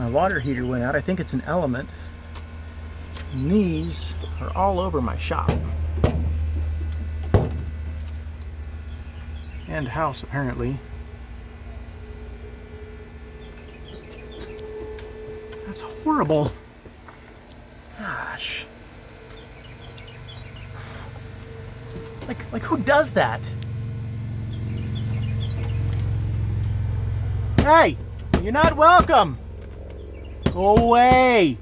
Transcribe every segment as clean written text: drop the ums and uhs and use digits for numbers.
My water heater went out. I think it's an element. And these are all over my shop. And house, apparently. That's horrible. Gosh. Like who does that? Hey, you're not welcome. Go away.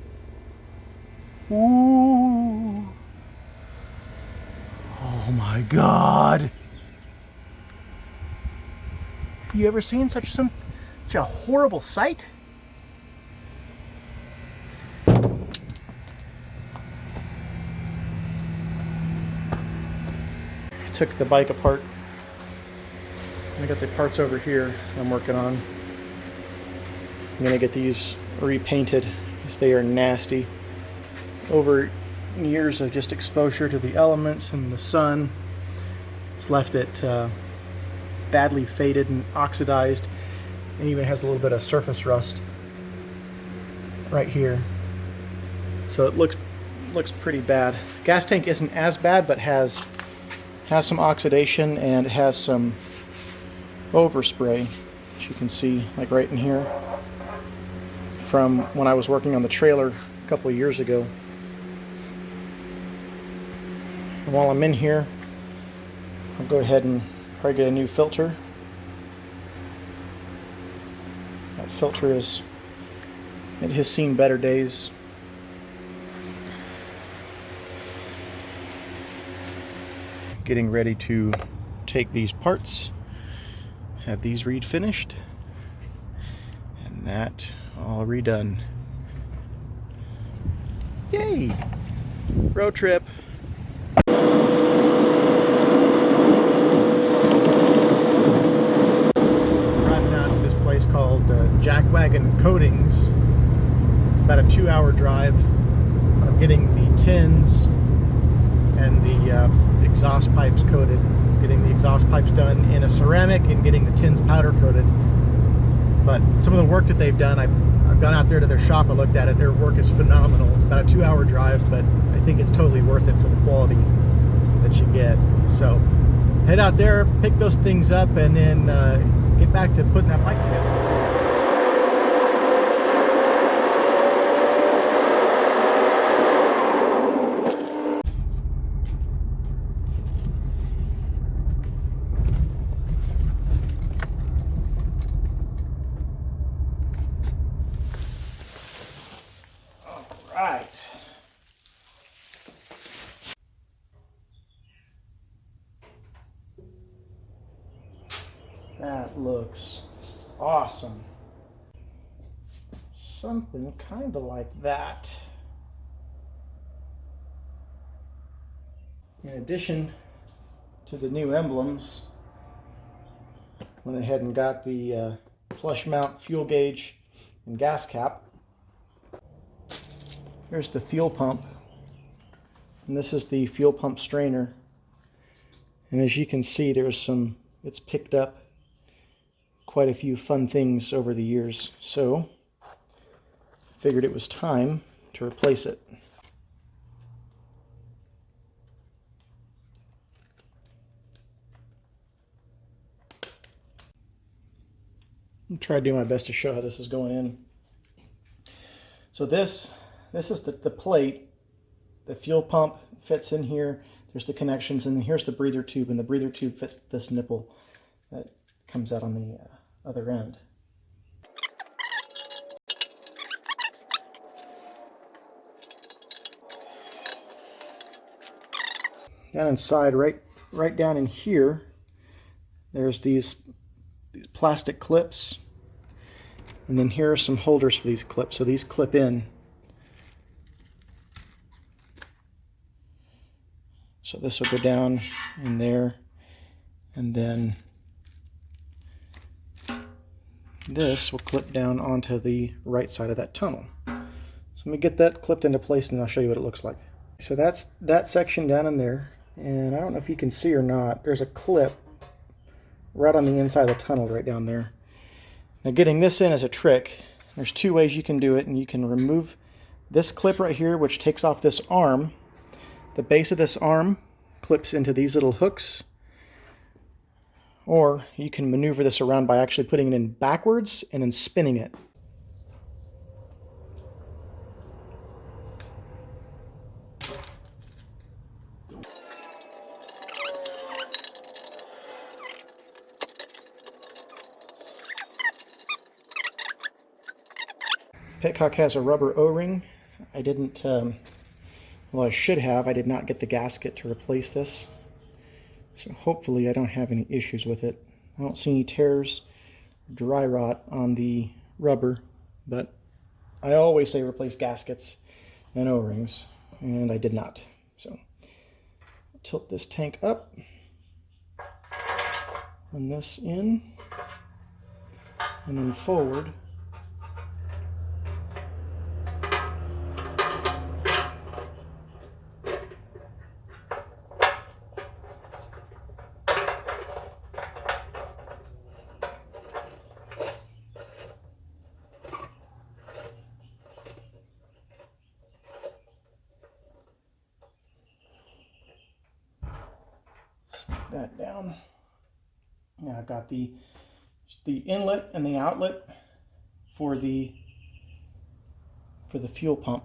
Ooh. Oh my God. You ever seen such a horrible sight? Took the bike apart. I got the parts over here I'm working on. I'm gonna get these repainted because they are nasty. Over years of just exposure to the elements and the sun, it's left it badly faded and oxidized, and even has a little bit of surface rust right here. So it looks pretty bad. Gas tank isn't as bad, but has some oxidation, and it has some overspray, as you can see, like right in here, from when I was working on the trailer a couple of years ago. And while I'm in here, I'll go ahead and probably get a new filter. That filter it has seen better days. Getting ready to take these parts, have these refinished, and that all redone. Yay! Road trip. Driving out to this place called Jackwagon Coatings. It's about a 2-hour drive. I'm getting the tins and the exhaust pipes coated, getting the exhaust pipes done in a ceramic and getting the tins powder coated. But some of the work that they've done, I've gone out there to their shop, I looked at it, their work is phenomenal. It's about a 2-hour drive, but I think it's totally worth it for the quality that you get. So head out there, pick those things up, and then get back to putting that bike together. Right. That looks awesome. Something kind of like that. In addition to the new emblems, went ahead and got the flush mount fuel gauge and gas cap. Here's the fuel pump, and this is the fuel pump strainer. And as you can see, it's picked up quite a few fun things over the years. So I figured it was time to replace it. I'll try to do my best to show how this is going in. So this is the plate. The fuel pump fits in here. There's the connections, and here's the breather tube, and the breather tube fits this nipple that comes out on the other end. Down inside, right down in here, there's these plastic clips, and then here are some holders for these clips. So these clip in. So this will go down in there, and then this will clip down onto the right side of that tunnel. So let me get that clipped into place, and I'll show you what it looks like. So that's that section down in there, and I don't know if you can see or not, there's a clip right on the inside of the tunnel right down there. Now getting this in is a trick. There's two ways you can do it, and you can remove this clip right here, which takes off this arm. The base of this arm clips into these little hooks, or you can maneuver this around by actually putting it in backwards and then spinning it. Petcock has a rubber O-ring. I didn't, well, I should have. I did not get the gasket to replace this. So hopefully I don't have any issues with it. I don't see any tears, dry rot on the rubber, but I always say replace gaskets and O-rings, and I did not. So tilt this tank up, run this in, and then forward. That down. Now I've got the inlet and the outlet for the fuel pump.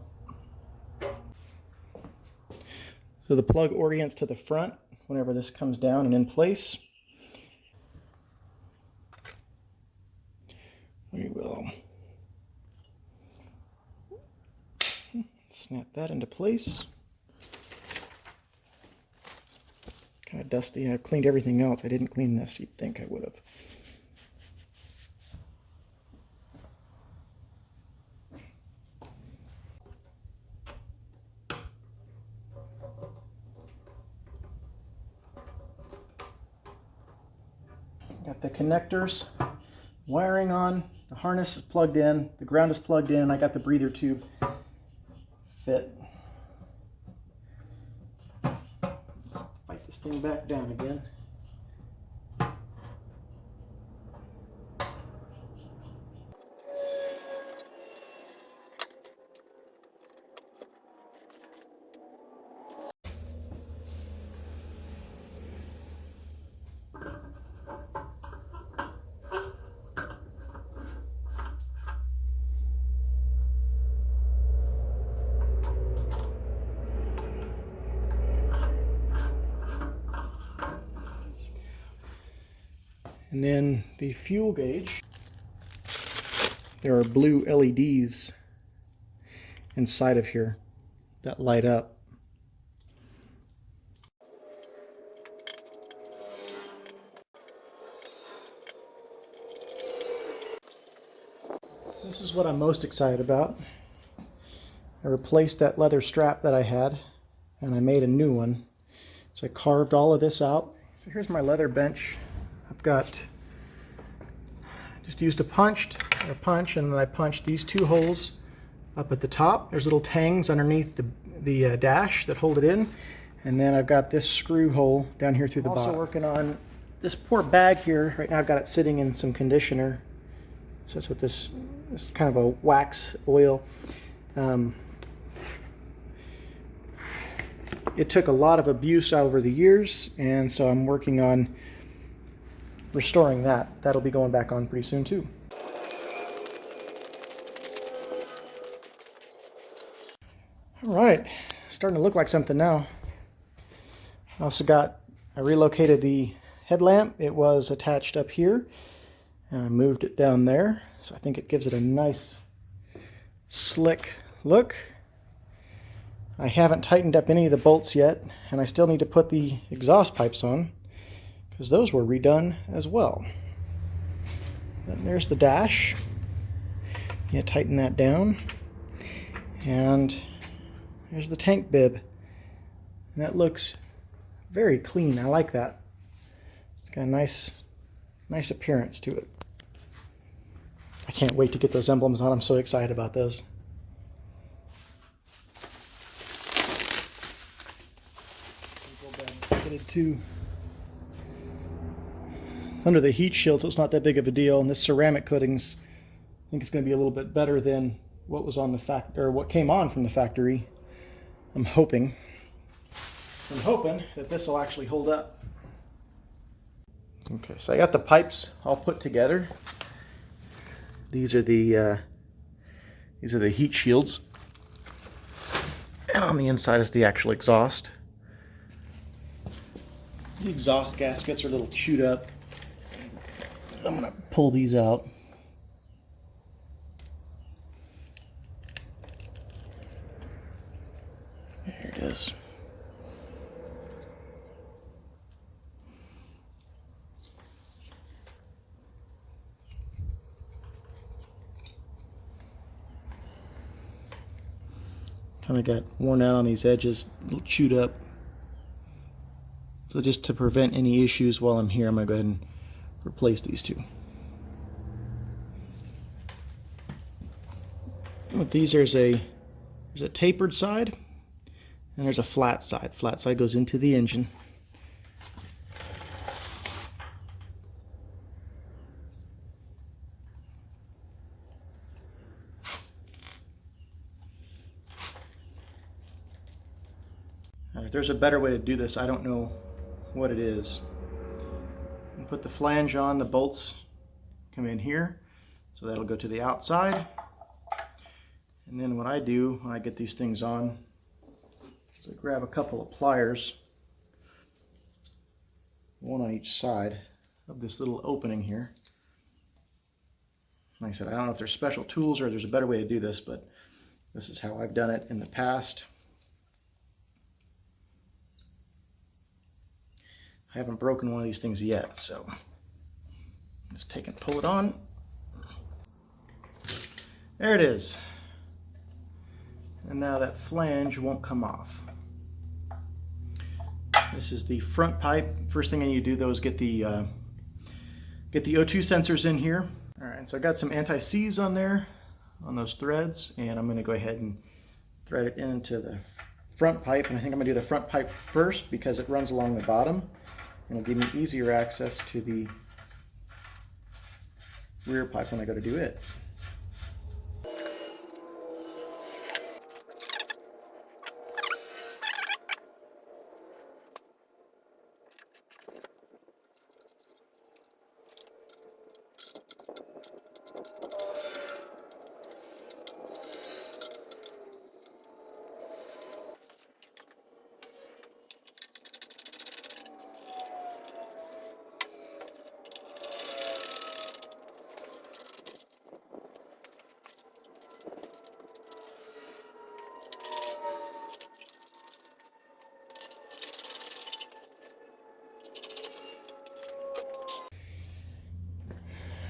So the plug orients to the front whenever this comes down and in place. We will snap that into place. Kind of dusty. I've cleaned everything else. I didn't clean this. You'd think I would have. Got the connectors, wiring on, the harness is plugged in, the ground is plugged in, I got the breather tube fit. Fight this thing back down again. And then the fuel gauge, there are blue LEDs inside of here that light up. This is what I'm most excited about. I replaced that leather strap that I had, and I made a new one. So I carved all of this out. So here's my leather bench. I've got, just used a punch, and then I punched these two holes up at the top. There's little tangs underneath the dash that hold it in, and then I've got this screw hole down here through the bottom. Also working on this poor bag here. Right now I've got it sitting in some conditioner. So that's what this is, kind of a wax oil. It took a lot of abuse over the years, and so I'm working on restoring that. That'll be going back on pretty soon too. All right, starting to look like something now. I relocated the headlamp. It was attached up here, and I moved it down there. So I think it gives it a nice slick look. I haven't tightened up any of the bolts yet, and I still need to put the exhaust pipes on, because those were redone as well. Then there's the dash. Yeah, tighten that down. And there's the tank bib. And that looks very clean. I like that. It's got a nice appearance to it. I can't wait to get those emblems on. I'm so excited about those. Too. It's under the heat shield, so it's not that big of a deal, and this ceramic coating's I think it's going to be a little bit better than what was on the what came on from the factory. I'm hoping that this will actually hold up. Okay, so I got the pipes all put together. These are the heat shields, and on the inside is the actual exhaust. The exhaust gaskets are a little chewed up. I'm going to pull these out. There it is. Kind of got worn out on these edges, a little chewed up. So just to prevent any issues while I'm here, I'm going to go ahead and replace these two. With these, there's a tapered side and there's a flat side. Flat side goes into the engine. If there's a better way to do this, I don't know what it is. And put the flange on, the bolts come in here, so that'll go to the outside. And then what I do when I get these things on is I grab a couple of pliers, one on each side of this little opening here. Like I said, I don't know if there's special tools or there's a better way to do this, but this is how I've done it in the past. I haven't broken one of these things yet, so just take and pull it on. There it is. And now that flange won't come off. This is the front pipe. First thing I need to do though is get the O2 sensors in here. All right, so I got some anti-seize on there, on those threads, and I'm going to go ahead and thread it into the front pipe. And I think I'm going to do the front pipe first because it runs along the bottom. And it'll give me easier access to the rear pipe when I go to do it.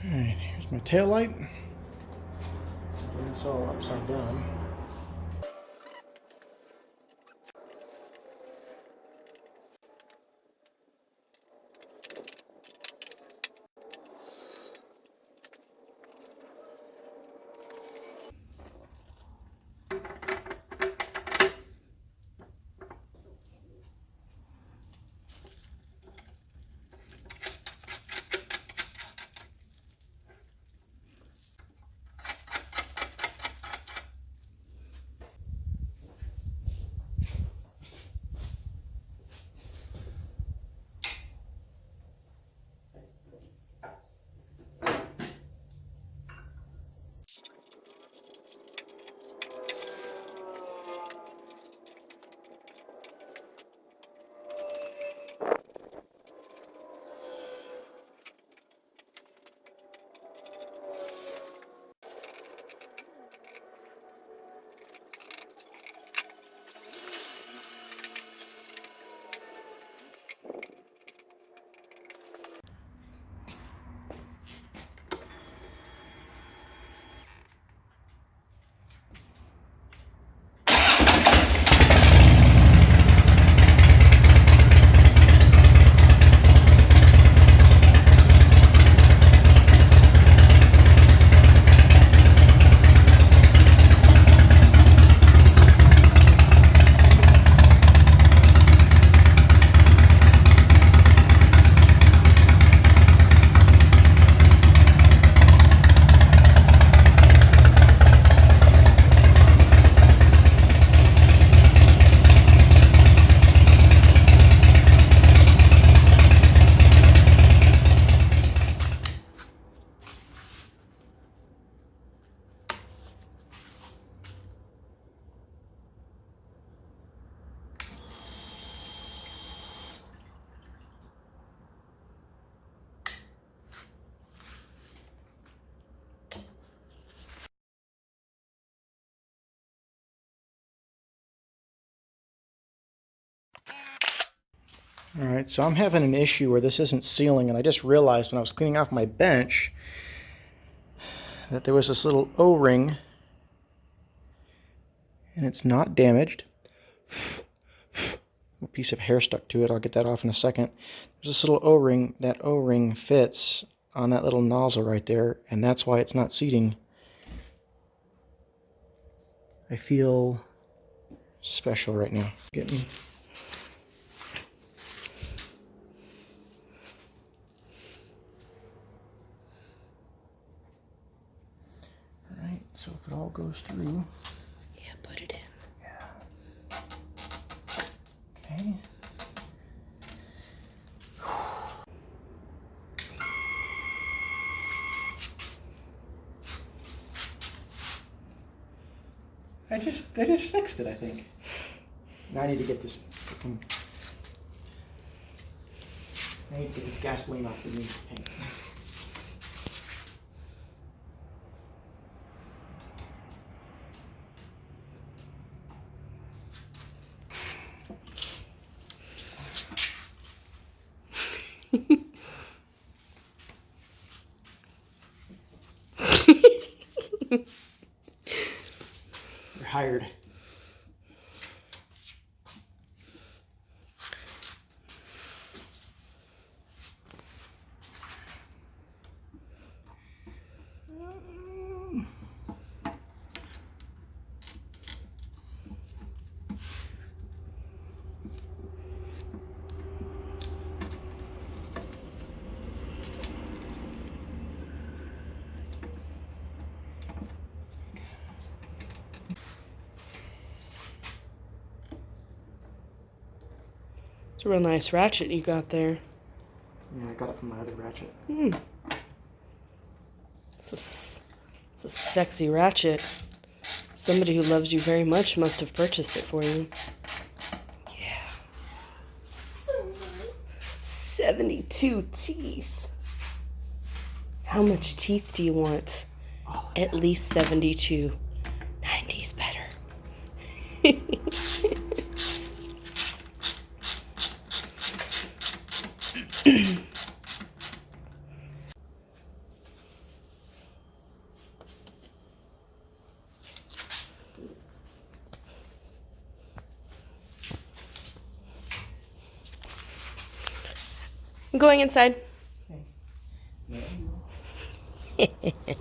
Alright, here's my tail light. It's all upside down. All right, so I'm having an issue where this isn't sealing, and I just realized when I was cleaning off my bench that there was this little O-ring, and it's not damaged. A piece of hair stuck to it. I'll get that off in a second. There's this little O-ring. That O-ring fits on that little nozzle right there, and that's why it's not seating. I feel special right now. Get me. All right, so if it all goes through. Yeah, put it in. Yeah. Okay. I just fixed it, I think. Now I need to get this freaking... I need to get this gasoline off the new paint. You're hired. It's a real nice ratchet you got there. Yeah, I got it from my other ratchet. It's a sexy ratchet. Somebody who loves you very much must have purchased it for you. Yeah. 72 teeth. How much teeth do you want? At least 72. 90's better. I'm going inside. Okay. Yeah.